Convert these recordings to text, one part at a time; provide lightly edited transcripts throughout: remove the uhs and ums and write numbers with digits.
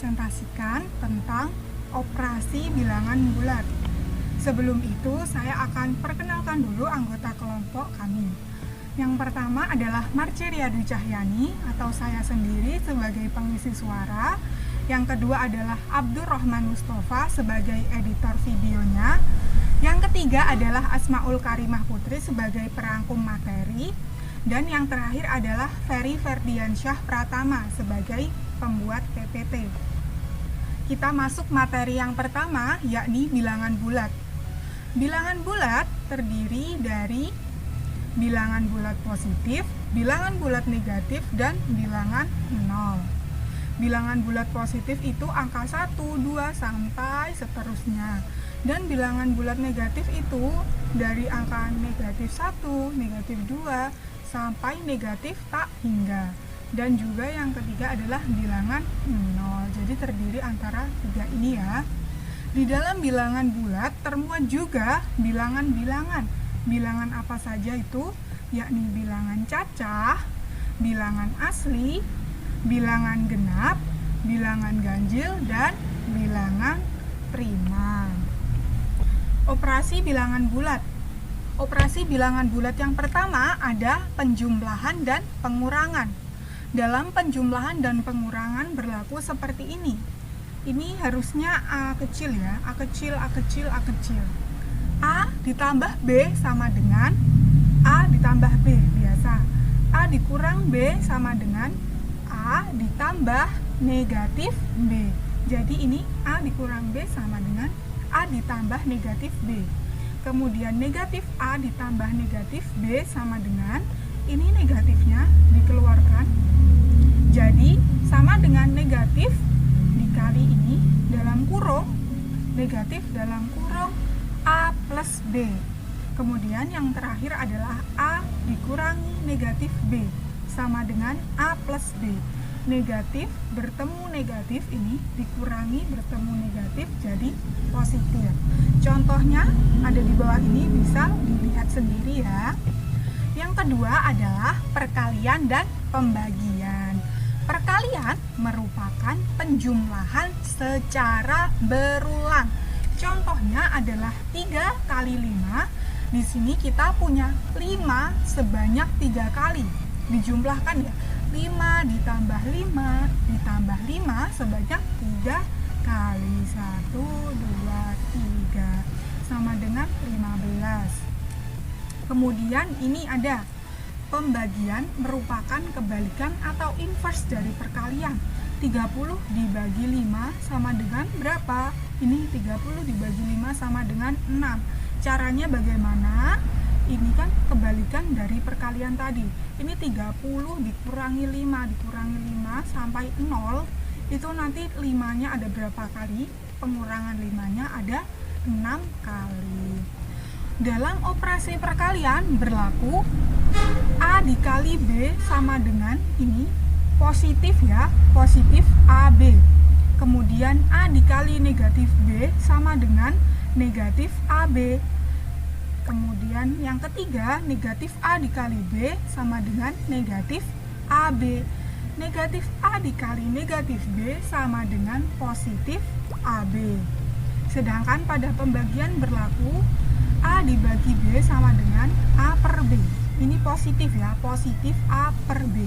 mempresentasikan tentang operasi bilangan bulat. Sebelum itu, saya akan perkenalkan dulu anggota kelompok kami. Yang pertama adalah Marceria Dwi Cahyani atau saya sendiri sebagai pengisi suara. Yang kedua adalah Abdurrahman Mustafa sebagai editor videonya. Yang ketiga adalah Asmaul Karimah Putri sebagai perangkum materi. Dan yang terakhir adalah Ferry Ferdiansyah Pratama sebagai pembuat PPT. Kita masuk materi yang pertama, yakni bilangan bulat. Bilangan bulat terdiri dari bilangan bulat positif, bilangan bulat negatif, dan bilangan 0. Bilangan bulat positif itu angka 1, 2, sampai seterusnya. Dan bilangan bulat negatif itu dari angka negatif 1, negatif 2, sampai negatif tak hingga. Dan juga yang ketiga adalah bilangan 0. Jadi terdiri antara tiga ini ya. Di dalam bilangan bulat termuat juga bilangan-bilangan. Bilangan apa saja itu? Yakni bilangan cacah, bilangan asli, bilangan genap, bilangan ganjil, dan bilangan prima. Operasi bilangan bulat. Operasi bilangan bulat yang pertama ada penjumlahan dan pengurangan. Dalam penjumlahan dan pengurangan berlaku seperti ini. Ini harusnya A kecil ya, A kecil, A kecil, A kecil. A ditambah B sama dengan A ditambah B biasa. A dikurang B sama dengan A ditambah negatif B. Jadi ini A dikurang B sama dengan A ditambah negatif B. Kemudian negatif A ditambah negatif B sama dengan, ini negatifnya dikeluarkan, jadi sama dengan negatif dikali ini dalam kurung, negatif dalam kurung A plus B. Kemudian yang terakhir adalah A dikurangi negatif B sama dengan A plus B. Negatif bertemu negatif ini dikurangi bertemu negatif jadi positif. Contohnya ada di bawah ini, bisa dilihat sendiri ya. Yang kedua adalah perkalian dan pembagian. Perkalian merupakan penjumlahan secara berulang. Contohnya adalah 3 kali 5. Di sini kita punya 5 sebanyak 3 kali. Dijumlahkan ya. 5 ditambah 5 ditambah 5 sebanyak 3 kali. 1, 2, 3 sama dengan 15. Kemudian ini ada pembagian, merupakan kebalikan atau inverse dari perkalian. 30 dibagi 5 sama dengan berapa? Ini 30 dibagi 5 sama dengan 6. Caranya bagaimana? Ini kan kebalikan dari perkalian tadi. Ini 30 dikurangi 5 sampai 0. Itu nanti 5-nya ada berapa kali? Pengurangan 5-nya ada 6 kali. Dalam operasi perkalian berlaku A dikali B sama dengan ini positif ya, positif AB. Kemudian A dikali negatif B sama dengan negatif AB. Kemudian yang ketiga, negatif A dikali B sama dengan negatif AB. Negatif A dikali negatif B sama dengan positif AB. Sedangkan pada pembagian berlaku A dibagi B sama dengan A per B. Ini positif ya, positif A per B.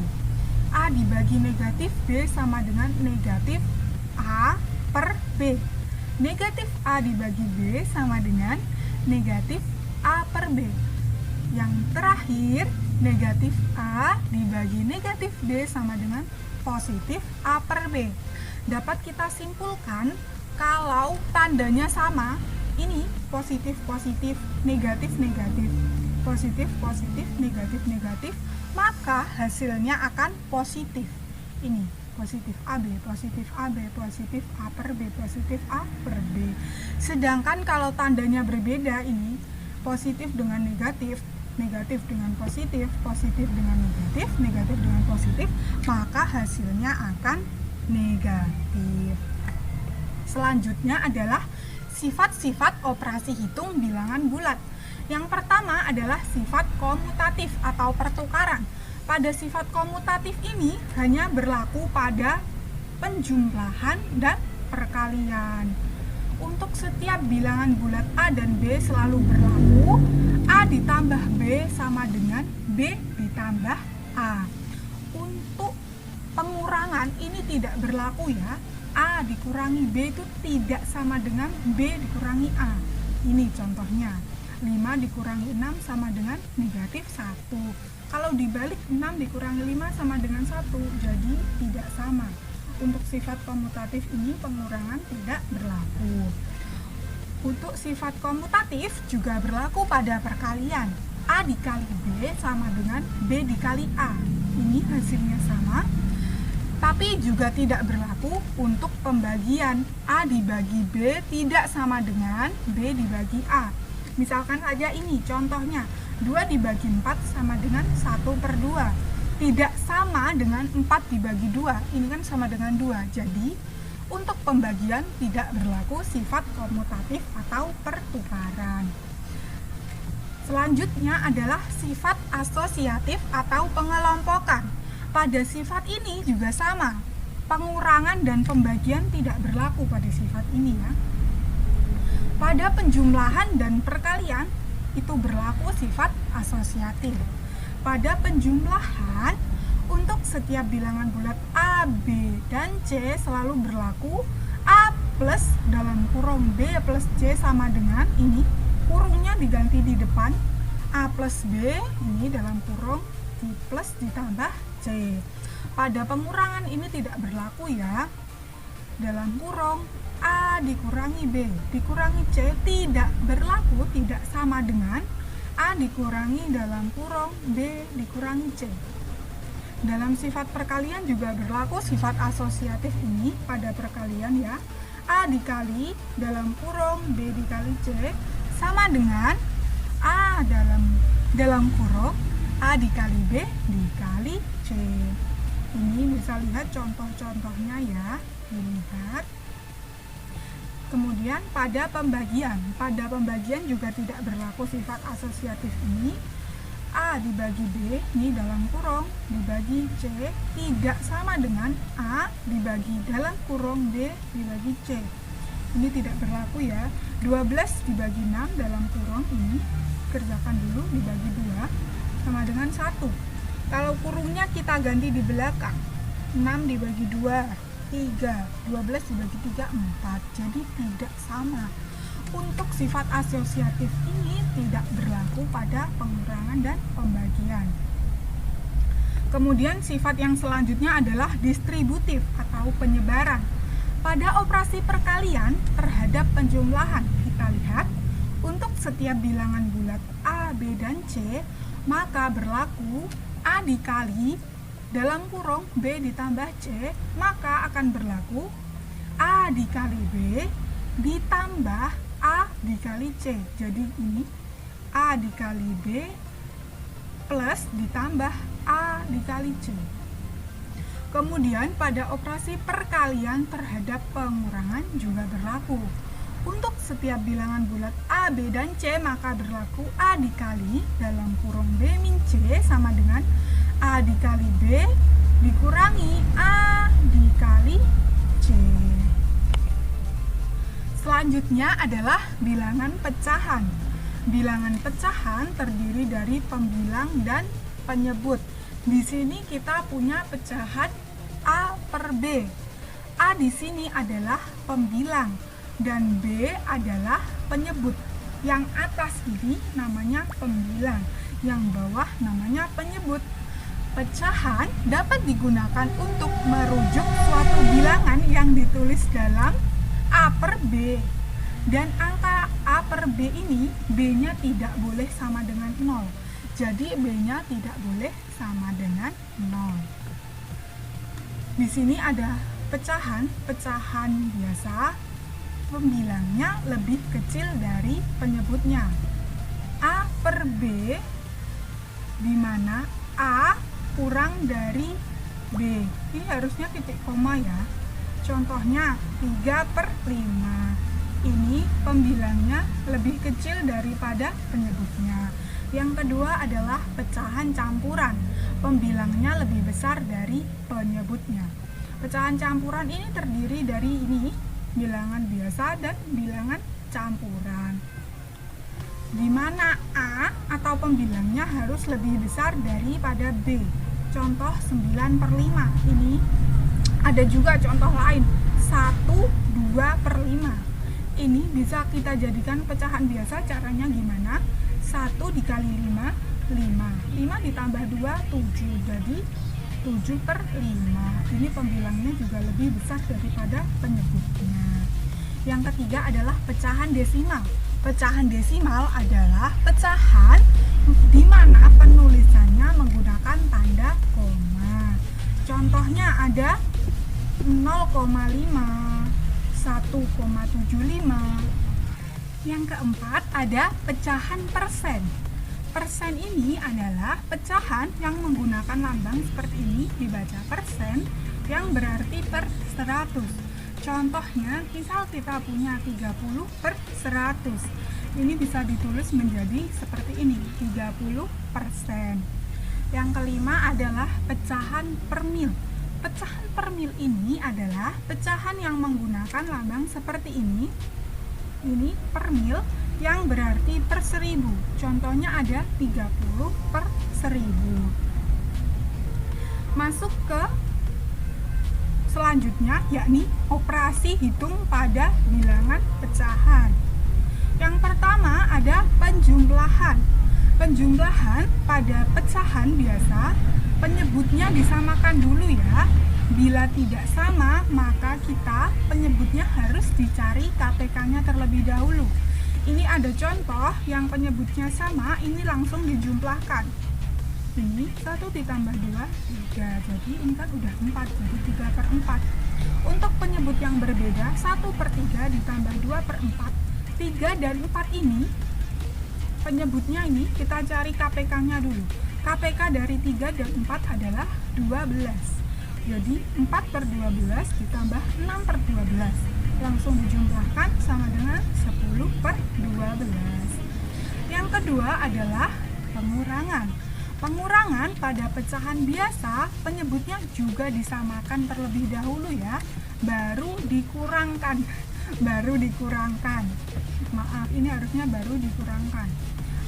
A dibagi negatif B sama dengan negatif A per B. Negatif A dibagi B sama dengan negatif A per B. Yang terakhir, negatif A dibagi negatif B sama dengan positif A per B. Dapat kita simpulkan kalau tandanya sama, ini positif, positif, negatif, negatif, positif, positif, negatif, negatif, maka hasilnya akan positif. Ini positif AB, positif AB, positif A per B, positif A per B. Sedangkan kalau tandanya berbeda, ini positif dengan negatif, negatif dengan positif, positif dengan negatif, negatif dengan positif, maka hasilnya akan negatif. Selanjutnya adalah sifat-sifat operasi hitung bilangan bulat. Yang pertama adalah sifat komutatif atau pertukaran. Pada sifat komutatif ini hanya berlaku pada penjumlahan dan perkalian. Untuk setiap bilangan bulat A dan B selalu berlaku A ditambah B sama dengan B ditambah A. Untuk pengurangan ini tidak berlaku ya. A dikurangi B itu tidak sama dengan B dikurangi A. Ini contohnya, 5 dikurangi 6 sama dengan negatif 1. Kalau dibalik 6 dikurangi 5 sama dengan 1, jadi tidak sama. Untuk sifat komutatif ini pengurangan tidak berlaku. Untuk sifat komutatif juga berlaku pada perkalian. A dikali B sama dengan B dikali A. Ini hasilnya sama. Tapi juga tidak berlaku untuk pembagian. A dibagi B tidak sama dengan B dibagi A. Misalkan saja ini contohnya, 2 dibagi 4 sama dengan 1/2. Tidak sama dengan 4 dibagi 2, ini kan sama dengan 2. Jadi, untuk pembagian tidak berlaku sifat komutatif atau pertukaran. Selanjutnya adalah sifat asosiatif atau pengelompokan. Pada sifat ini juga sama. Pengurangan dan pembagian tidak berlaku pada sifat ini ya. Pada penjumlahan dan perkalian itu berlaku sifat asosiatif. Pada penjumlahan untuk setiap bilangan bulat A, B, dan C selalu berlaku A plus dalam kurung B plus C sama dengan ini, kurungnya diganti di depan, A plus B ini dalam kurung C plus ditambah C. Pada pengurangan ini tidak berlaku ya. Dalam kurung A dikurangi B dikurangi C tidak berlaku, tidak sama dengan A dikurangi dalam kurung B dikurangi C. Dalam sifat perkalian juga berlaku sifat asosiatif ini pada perkalian ya. A dikali dalam kurung B dikali C sama dengan A dalam kurung A dikali B dikali C. Ini bisa lihat contoh-contohnya ya, dilihat. Kemudian pada pembagian juga tidak berlaku sifat asosiatif ini. A dibagi B ini dalam kurung dibagi C tidak sama dengan A dibagi dalam kurung B dibagi C. Ini tidak berlaku ya. 12 dibagi 6 dalam kurung ini, kerjakan dulu, dibagi 2 sama dengan 1. Kalau kurungnya kita ganti di belakang, 6 dibagi 2 3, 12 dibagi 3 4, jadi tidak sama. Untuk sifat asosiatif ini tidak berlaku pada pengurangan dan pembagian. Kemudian sifat yang selanjutnya adalah distributif atau penyebaran. Pada operasi perkalian terhadap penjumlahan, kita lihat untuk setiap bilangan bulat A, B, dan C, maka berlaku A dikali dalam kurung B ditambah C, maka akan berlaku A dikali B ditambah A dikali C. Jadi ini A dikali B plus ditambah A dikali C. Kemudian pada operasi perkalian terhadap pengurangan juga berlaku. Untuk setiap bilangan bulat A, B, dan C, maka berlaku A dikali dalam kurung B min C sama dengan A dikali B dikurangi A dikali C. Selanjutnya adalah bilangan pecahan. Bilangan pecahan terdiri dari pembilang dan penyebut. Di sini kita punya pecahan A per B. A di sini adalah pembilang dan B adalah penyebut. Yang atas ini namanya pembilang, yang bawah namanya penyebut. Pecahan dapat digunakan untuk merujuk suatu bilangan yang ditulis dalam A per B. Dan angka A per B ini, B-nya tidak boleh sama dengan 0. Jadi B-nya tidak boleh sama dengan 0. Di sini ada pecahan biasa, pembilangnya lebih kecil dari penyebutnya. A per B, di mana A kurang dari B. Ini harusnya titik koma ya. Contohnya 3 per 5. Ini pembilangnya lebih kecil daripada penyebutnya. Yang kedua adalah pecahan campuran. Pembilangnya lebih besar dari penyebutnya. Pecahan campuran ini terdiri dari ini, bilangan biasa dan bilangan campuran, di mana A atau pembilangnya harus lebih besar daripada B. Contoh 9/5. Ini ada juga contoh lain, 1/2/5. Ini bisa kita jadikan pecahan biasa. Caranya gimana? 1 dikali 5, 5. 5 ditambah 2, 7. Jadi 7/5. Ini pembilangnya juga lebih besar daripada penyebutnya. Yang ketiga adalah pecahan desimal. Pecahan desimal adalah pecahan di mana penulisannya menggunakan tanda koma. Contohnya ada 0,5, 1,75. Yang keempat ada pecahan persen. Persen ini adalah pecahan yang menggunakan lambang seperti ini, dibaca persen, yang berarti per 100. Contohnya, misal kita punya 30/100. Ini bisa ditulis menjadi seperti ini, 30%. Yang kelima adalah pecahan per mil. Pecahan per mil ini adalah pecahan yang menggunakan lambang seperti ini. Ini per mil yang berarti per 1000. Contohnya ada 30/1000. Masuk ke selanjutnya, yakni operasi hitung pada bilangan pecahan. Yang pertama ada penjumlahan. Penjumlahan pada pecahan biasa, penyebutnya disamakan dulu ya. Bila tidak sama, maka kita penyebutnya harus dicari KPK-nya terlebih dahulu. Ini ada contoh yang penyebutnya sama, ini langsung dijumlahkan. Ini 1 ditambah 2, 3. Jadi ini kan udah 4, jadi 3/4. Untuk penyebut yang berbeda, 1/3 ditambah 2/4. 3 dan 4 ini, penyebutnya ini kita cari KPK-nya dulu. KPK dari 3 dan 4 adalah 12. Jadi 4/12 ditambah 6/12. Langsung dijumlahkan sama dengan 10/12. Yang kedua adalah pengurangan. Pengurangan pada pecahan biasa, penyebutnya juga disamakan terlebih dahulu ya, baru dikurangkan. Maaf, ini harusnya baru dikurangkan.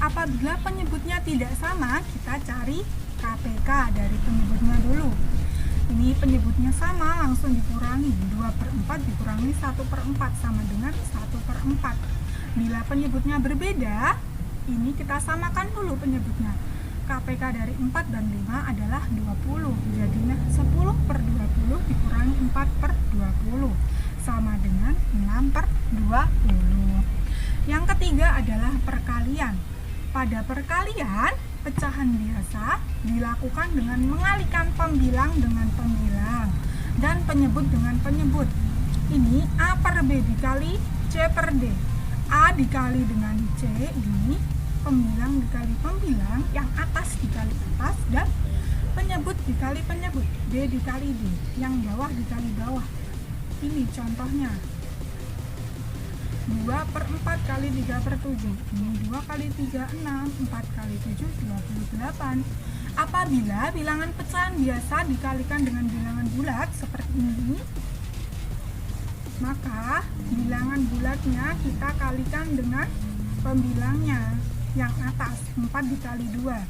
Apabila penyebutnya tidak sama, kita cari KPK dari penyebutnya dulu. Ini penyebutnya sama, langsung dikurangi. 2/4 dikurangi 1/4 sama dengan 1/4. Bila penyebutnya berbeda, ini kita samakan dulu penyebutnya. KPK dari 4 dan 5 adalah 20. Jadinya 10/20 dikurangi 4/20 sama dengan 6/20. Yang ketiga adalah perkalian. Pada perkalian, pecahan biasa dilakukan dengan mengalihkan pembilang dengan pembilang dan penyebut dengan penyebut. Ini A/B dikali C/D. A dikali dengan C, ini pembilang dikali pembilang, yang atas dikali atas, dan penyebut dikali penyebut, D dikali D, yang bawah dikali bawah. Ini contohnya 2/4 kali 3/7. Ini 2 kali 3, 6, 4 kali 7, 28. Apabila bilangan pecahan biasa dikalikan dengan bilangan bulat seperti ini, maka bilangan bulatnya kita kalikan dengan pembilangnya yang atas, 4 dikali 2.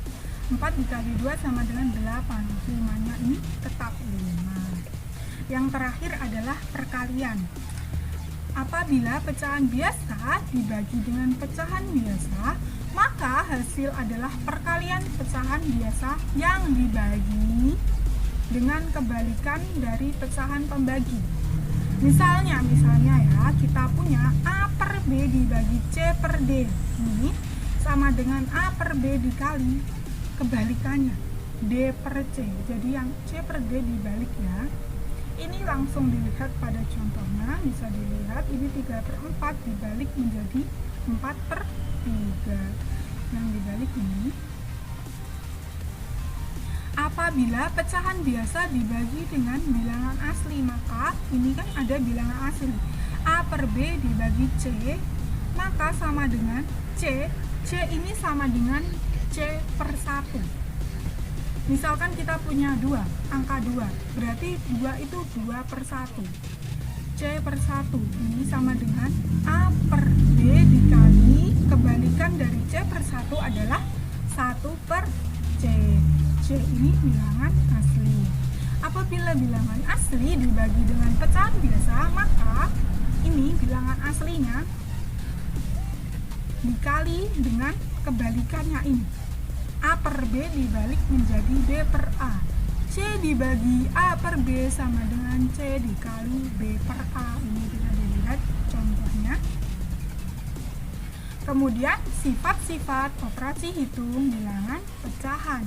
4 dikali 2 sama dengan 8. 5-nya ini tetap 5. Yang terakhir adalah perkalian. Apabila pecahan biasa dibagi dengan pecahan biasa, maka hasil adalah perkalian pecahan biasa yang dibagi dengan kebalikan dari pecahan pembagi. Misalnya ya, kita punya A/B dibagi C/D. Ini sama dengan A/B dikali kebalikannya D/C. Jadi yang C/D dibalik ya. Ini langsung dilihat pada contohnya, bisa dilihat ini 3/4 dibalik menjadi 4/3. Yang dibalik ini. Apabila pecahan biasa dibagi dengan bilangan asli, maka ini kan ada bilangan asli. A/B dibagi C, maka sama dengan C. C ini sama dengan C/1. Misalkan kita punya 2, angka 2, berarti 2 itu 2 per 1. C per 1 ini sama dengan A per B dikali kebalikan dari C per 1 adalah 1 per C. C ini bilangan asli. Apabila bilangan asli dibagi dengan pecahan biasa, maka ini bilangan aslinya dikali dengan kebalikannya ini. A per B dibalik menjadi B per A. C dibagi A per B sama dengan C dikali B per A. Ini bisa dilihat contohnya. Kemudian sifat-sifat operasi hitung bilangan pecahan.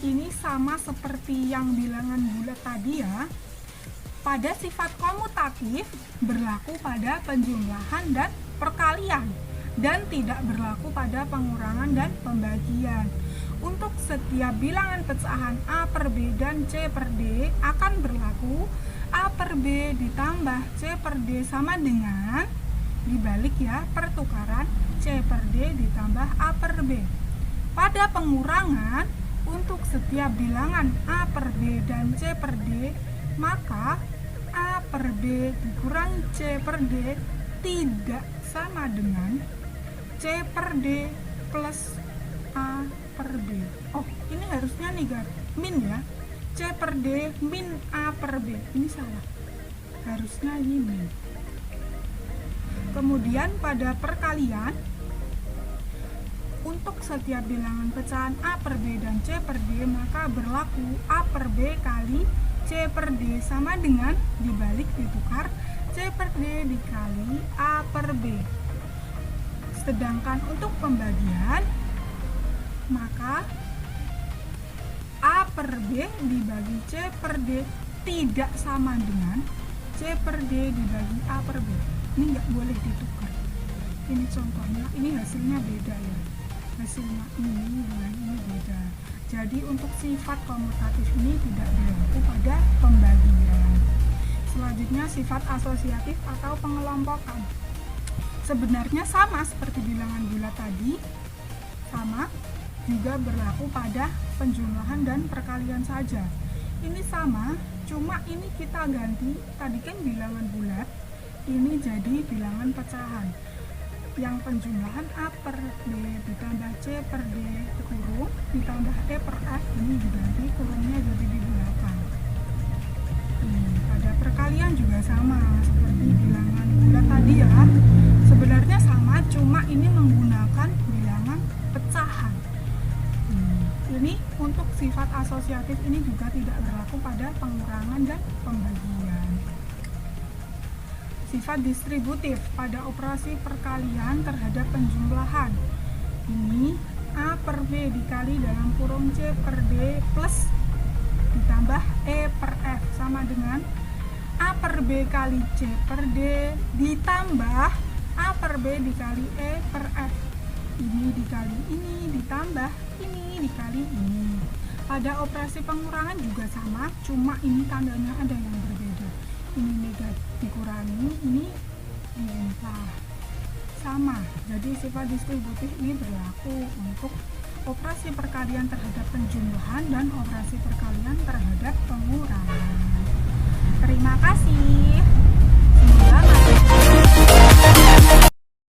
Ini sama seperti yang bilangan bulat tadi ya. Pada sifat komutatif berlaku pada penjumlahan dan perkalian, dan tidak berlaku pada pengurangan dan pembagian. Untuk setiap bilangan pecahan A per B dan C per D akan berlaku A per B ditambah C per D sama dengan, dibalik ya, pertukaran C per D ditambah A per B. Pada pengurangan, untuk setiap bilangan A per B dan C per D, maka A per B dikurang C per D tidak sama dengan C per D plus A per B. Oh, ini harusnya min ya. C per D min A per B. Ini salah. Harusnya ini min. Kemudian pada perkalian, untuk setiap bilangan pecahan A per B dan C per D, maka berlaku A per B kali C per D sama dengan, dibalik ditukar, C per D dikali A per B. Sedangkan untuk pembagian, maka A per B dibagi C per D tidak sama dengan C per D dibagi A per B. Ini nggak boleh ditukar. Ini contohnya, ini hasilnya beda ya. Hasilnya ini dengan ini beda. Jadi untuk sifat komutatif ini tidak berlaku pada pembagian. Selanjutnya sifat asosiatif atau pengelompokan. Sebenarnya sama seperti bilangan bulat tadi, sama juga berlaku pada penjumlahan dan perkalian saja. Ini sama, cuma ini kita ganti, tadi kan bilangan bulat, ini jadi bilangan pecahan. Yang penjumlahan A per B ditambah C per D kurung ditambah E per F, ini diganti kurungnya jadi di belakang. Pada perkalian juga sama seperti bilangan bulat tadi ya. Sebenarnya sama, cuma ini menggunakan bilangan pecahan. Ini untuk sifat asosiatif ini juga tidak berlaku pada pengurangan dan pembagian. Sifat distributif pada operasi perkalian terhadap penjumlahan. Ini A per B dikali dalam kurung C per D plus ditambah E per F sama dengan A per B kali C per D ditambah A per B dikali E per F. Ini dikali ini ditambah ini dikali ini. Pada operasi pengurangan juga sama, cuma ini tandanya ada yang berbeda. Ini negatif dikurangi, ini dilimpah. Sama, jadi sifat distributif ini berlaku untuk operasi perkalian terhadap penjumlahan dan operasi perkalian terhadap pengurangan. Terima kasih.